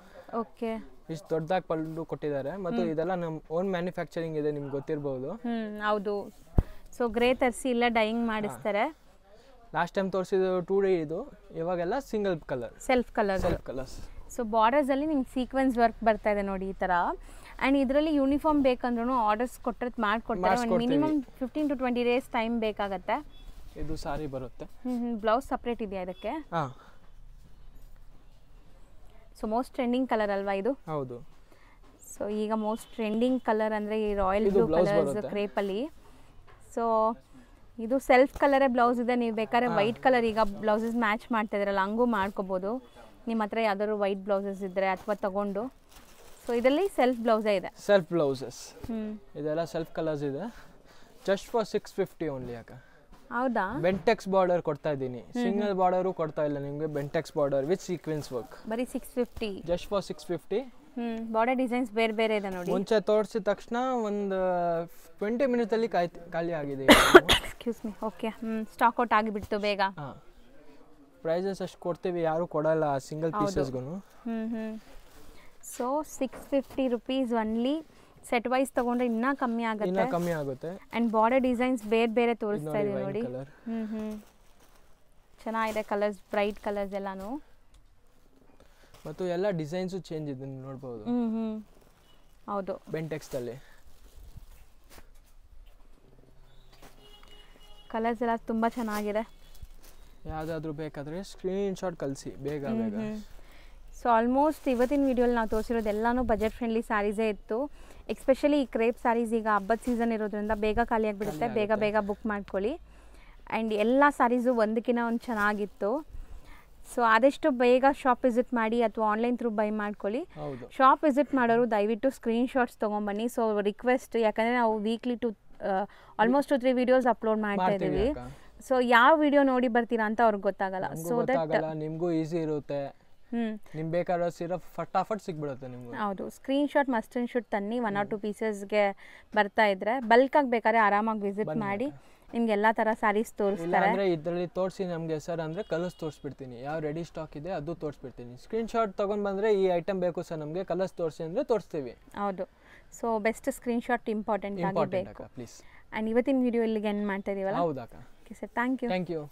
ಓಕೆ, ಇಷ್ಟು ದೊಡ್ಡದಾಗಿ ಪಲ್ಲು ಕೊಟ್ಟಿದ್ದಾರೆ. ಮತ್ತು ಇದೆಲ್ಲ ನಮ್ಮ ಓನ್ ಮ್ಯಾನುಫ್ಯಾಕ್ಚರಿಂಗ್ ಇದೆ, ನಿಮ್ಗೆ ಗೊತ್ತಿರಬಹುದು. ಹೌದು. ಸೊ ಗ್ರೇ ತರಿಸಿ ಇಲ್ಲ ಡೈಯಿಂಗ್ ಮಾಡಿಸ್ತಾರೆ. ಲಾಸ್ಟ್ ಟೈಮ್ ತೋರಿಸಿದ್ದು 2D ಇದು, ಇವಾಗೆಲ್ಲ single colour, self colours. So ಬಾರ್ಡರ್ಸಲ್ಲಿ ನಿಮ್ಗೆ ಸೀಕ್ವೆನ್ಸ್ ವರ್ಕ್ ಬರ್ತಾ ಇದೆ ನೋಡಿ ಈ ಥರ. ಆ್ಯಂಡ್ ಇದರಲ್ಲಿ ಯೂನಿಫಾರ್ಮ್ ಬೇಕಂದ್ರೂ ಆರ್ಡರ್ಸ್ ಕೊಟ್ಟರೆ ಮಾಡಿಕೊಡ್ತಾರೆ. ಒಂದು ಮಿನಿಮಮ್ 15 to 20 days ಟೈಮ್ ಬೇಕಾಗತ್ತೆ. ಇದು ಸಾರಿ ಬರುತ್ತೆ. ಬ್ಲೌಸ್ ಸಪ್ರೇಟ್ ಇದೆಯಾ ಇದಕ್ಕೆ? ಸೊ ಮೋಸ್ಟ್ ಟ್ರೆಂಡಿಂಗ್ ಕಲರ್ ಅಲ್ವಾ ಇದು? ಹೌದು. ಸೊ ಈಗ ಮೋಸ್ಟ್ ಟ್ರೆಂಡಿಂಗ್ ಕಲರ್ ಅಂದರೆ ಈ ರಾಯಲ್ ಬ್ಲೂ ಕಲರ್ಸ್ ಕ್ರೇಪಲ್ಲಿ. ಸೊ ಇದು ಸೆಲ್ಫ್ ಕಲರೇ ಬ್ಲೌಸ್ ಇದೆ. ನೀವು ಬೇಕಾದ್ರೆ ವೈಟ್ ಕಲರ್ ಈಗ ಬ್ಲೌಸಸ್ ಮ್ಯಾಚ್ ಮಾಡ್ತಾ ಇದ್ರಲ್ಲ, ಹಂಗೂ ಮಾಡ್ಕೋಬೋದು. ನಿಮ್ಮ ಹತ್ರ ಯಾವ್ದಾದ್ರು ವೈಟ್ ಬ್ಲೌಸಸ್ ಇದ್ದರೆ ಅಥವಾ ತಗೊಂಡು. ಸೊ ಇದರಲ್ಲಿ ಸೆಲ್ಫ್ ಬ್ಲೌಸೇ ಇದೆ. ಸೆಲ್ಫ್ ಬ್ಲೌಸಸ್ ಇದೆಲ್ಲ ಸೆಲ್ಫ್ ಕಲರ್ಸ್ ಇದೆ. ಜಸ್ಟ್ ಫಾರ್ 650 ಓನ್ಲಿ ಅಕ್ಕ. ಹೌದಾ? ಬೆಂಟೆಕ್ಸ್ ಬಾರ್ಡರ್ ಕೊಡ್ತಾ ಇದ್ದೀನಿ. ಸಿಂಗಲ್ ಬಾರ್ಡರು ಕೊಡ್ತಾ ಇಲ್ಲ ನಿಮಗೆ. Bentex border with sequence work. ಬರೀ 650. Just for 650. ಬಾರ್ಡರ್ ಡಿಸೈನ್ಸ್ ಬೇರೆ ಇದೆ ನೋಡಿ. ಮುಂಚೆ ತೋರಿಸಿದ ತಕ್ಷಣ ಒಂದು 20 ಮಿನಿಟ್ಸ್ ಅಲ್ಲಿ ಖಾಲಿ ಆಗಿದೆ. Excuse me. Okay, stock out ಆಗಿಬಿಡ್ತು ಬೇಗ. ಪ್ರೈಸಸ್ ಅಷ್ಟು ಕೊಡ್ತೀವಿ, ಯಾರು ಕೊಡಲ್ಲ ಸಿಂಗಲ್ ಪೀಸಸ್ಗೂ. So 650 rupees only. Set wise ತಗೊಂಡ್ರೆ ಇನ್ನೂ ಕಮ್ಮಿ ಆಗುತ್ತೆ. ಆ್ಯಂಡ್ ಬಾರ್ಡರ್ ಡಿಸೈನ್ಸ್ ಬೇರೆ ತೋರಿಸ್ತಾ ಇದೆ ನೋಡಿ. ಚೆನ್ನಾಗಿದೆ ಕಲರ್ಸ್, ಬ್ರೈಟ್ ಕಲರ್ಸ್ ಎಲ್ಲಾನು. ಮತ್ತು ಎಲ್ಲ ಡಿಸೈನ್ಸು ಚೇಂಜ್ ಇದೆ ನೋಡ್ಬೋದು. ಹೌದು, ಬೆಂಟೆಕ್ಸ್ದಲ್ಲಿ ಕಲರ್ಸ್ ಎಲ್ಲ ತುಂಬ ಚೆನ್ನಾಗಿದೆ. ಯಾವುದಾದ್ರೂ ಬೇಕಾದರೆ ಸ್ಕ್ರೀನ್ ಶಾಟ್ ಕಳಿಸಿ ಬೇಗ. ಸೊ ಆಲ್ಮೋಸ್ಟ್ ಇವತ್ತಿನ ವಿಡಿಯೋಲಿ ನಾವು ತೋರಿಸಿರೋದು ಎಲ್ಲನೂ ಬಜೆಟ್ ಫ್ರೆಂಡ್ಲಿ ಸ್ಯಾರೀಸೇ ಇತ್ತು. ಎಸ್ಪೆಷಲಿ ಈ ಕ್ರೇಪ್ ಸ್ಯಾರೀಸ್ ಈಗ ಹಬ್ಬದ ಸೀಸನ್ ಇರೋದ್ರಿಂದ ಬೇಗ ಖಾಲಿ ಆಗಿಬಿಡುತ್ತೆ. ಬೇಗ ಬುಕ್ ಮಾಡ್ಕೊಳ್ಳಿ. ಆ್ಯಂಡ್ ಎಲ್ಲ ಸ್ಯಾರೀಸು ಒಂದಕ್ಕಿಂತ ಒಂದು ಚೆನ್ನಾಗಿತ್ತು. ಸೊ ಆದಷ್ಟು ಬೇಗ ಶಾಪ್ ವಿಸಿಟ್ ಮಾಡಿ ಅಥವಾ ಆನ್ಲೈನ್ ಥ್ರೂ ಬೈ ಮಾಡ್ಕೊಳ್ಳಿ. ಶಾಪ್ ವಿಸಿಟ್ ಮಾಡೋರು ದಯವಿಟ್ಟು ಸ್ಕ್ರೀನ್ ಶಾಟ್ಸ್ ತೊಗೊಂಬನ್ನಿ. ಸೊ ರಿಕ್ವೆಸ್ಟ್, ಯಾಕಂದರೆ ನಾವು ವೀಕ್ಲಿ ಆಲ್ಮೋಸ್ಟ್ 2-3 ವಿಡಿಯೋಸ್ ಅಪ್ಲೋಡ್ ಮಾಡ್ತಾ ಇದ್ದೀವಿ. ಸೊ ಯಾವ ವಿಡಿಯೋ ನೋಡಿ ಬರ್ತೀರಾ ಅಂತ ಅವ್ರಿಗೆ ಗೊತ್ತಾಗಲ್ಲ. ಸೊ ದಟ್ ನಿಮಗೂ ಈಸಿ ಇರುತ್ತೆ. ನಿಮ್ಗೆ ಬೇಕಾದ್ರೆ ಸಿರಪ್ ಫಟಾಫಟ್ ಸಿಗ್ಬಿಡುತ್ತೆ ನಿಮ್ಗೆ. ಹೌದು, screen shot must and should ತನ್ನಿ. 1 or 2 ಪೀಸಸ್ಗೆ ಬರ್ತಾ ಇದ್ರೆ ಬಲ್ಕಾಗಿ ಬೇಕಾದ್ರೆ ಆರಾಮಾಗಿ ವಿಸಿಟ್ ಮಾಡಿ ನಿಮ್ಗೆ ಎಲ್ಲ ಥರ ಸ್ಯಾರೀಸ್ ತೋರಿಸ್ತಾರೆ. ಅಂದರೆ ಇದರಲ್ಲಿ ತೋರಿಸಿ ನಮಗೆ ಸರ್ ಅಂದರೆ ಕಲರ್ಸ್ ತೋರಿಸ್ಬಿಡ್ತೀನಿ. ಯಾವ ರೆಡಿ ಸ್ಟಾಕ್ ಇದೆ ಅದು ತೋರಿಸ್ಬಿಡ್ತೀನಿ. ಸ್ಕ್ರೀನ್ ಶಾಟ್ ತೊಗೊಂಡು ಬಂದರೆ ಈ ಐಟಮ್ ಬೇಕು ಸರ್ ನಮಗೆ ಕಲರ್ಸ್ ತೋರಿಸಿ ಅಂದರೆ ತೋರಿಸ್ತೀವಿ. ಹೌದು. So best screen shot important ಆಗಿ ಬೇಕು. ಪ್ಲೀಸ್. ಆ್ಯಂಡ್ ಇವತ್ತಿನ ವಿಡಿಯೋ ಇಲ್ಲಿಗೆ ಎಂಡ್ ಮಾಡ್ತಾ ಇದೀವಲ್ಲ? ಹೌದಾ? Okay sir, thank you.